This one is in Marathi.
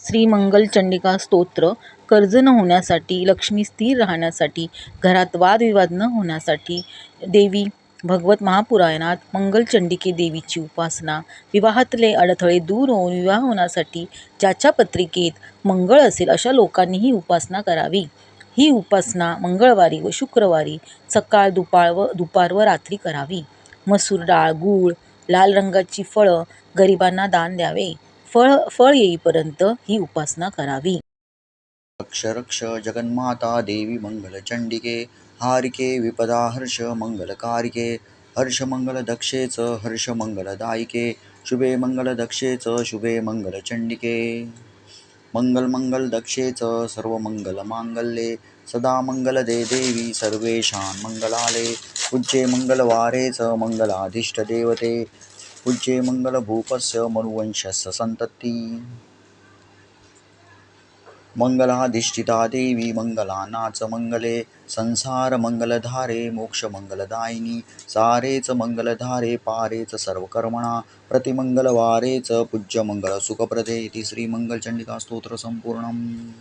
श्री मंगल चंडिका स्तोत्र, कर्ज न होण्यासाठी, लक्ष्मी स्थिर राहण्यासाठी, घरात वादविवाद न होण्यासाठी देवी भगवत महापुराणात मंगलचंडिके देवीची उपासना, विवाहातले अडथळे दूर होऊन विवाह होण्यासाठी ज्याच्या पत्रिकेत मंगळ असेल अशा लोकांनी ही उपासना करावी. ही उपासना मंगळवारी व शुक्रवारी सकाळ दुपार व रात्री करावी. मसूर डाळ, गूळ, लाल रंगाची फळं गरिबांना दान द्यावे. फळ येईपर्यंत ही उपासना करावी. रक्ष रक्ष जगन्माता देवी मंगलचंडिके, हारिके विपदा हर्ष मंगलकारिके, हर्ष मंगल दक्षेच हर्ष मंगलदायिके, शुभे मंगल दक्षेच शुभे मंगलचंडिके. मंगल मंगल दक्षेच सर्व मंगल मांगल्ये, सदा मंगल दे देवी सर्वेशां मंगलाले. पूज्ये मंगलवारेच मंगलाधिष्ठ देवते, पूज्ये मंगल भूपस्य मनुवंशस्य संतती. मंगलाधिष्ठिता देवी मंगलानाच मंगले, संसार मंगलधारे मोक्ष मंगलदायिनी, सारेच मंगलधारे पारेच सर्व कर्मणा, प्रतिमंगलवारेच पूज्य मंगल सुखप्रदे. इति श्री मंगलचंडिका स्तोत्र संपूर्णम्.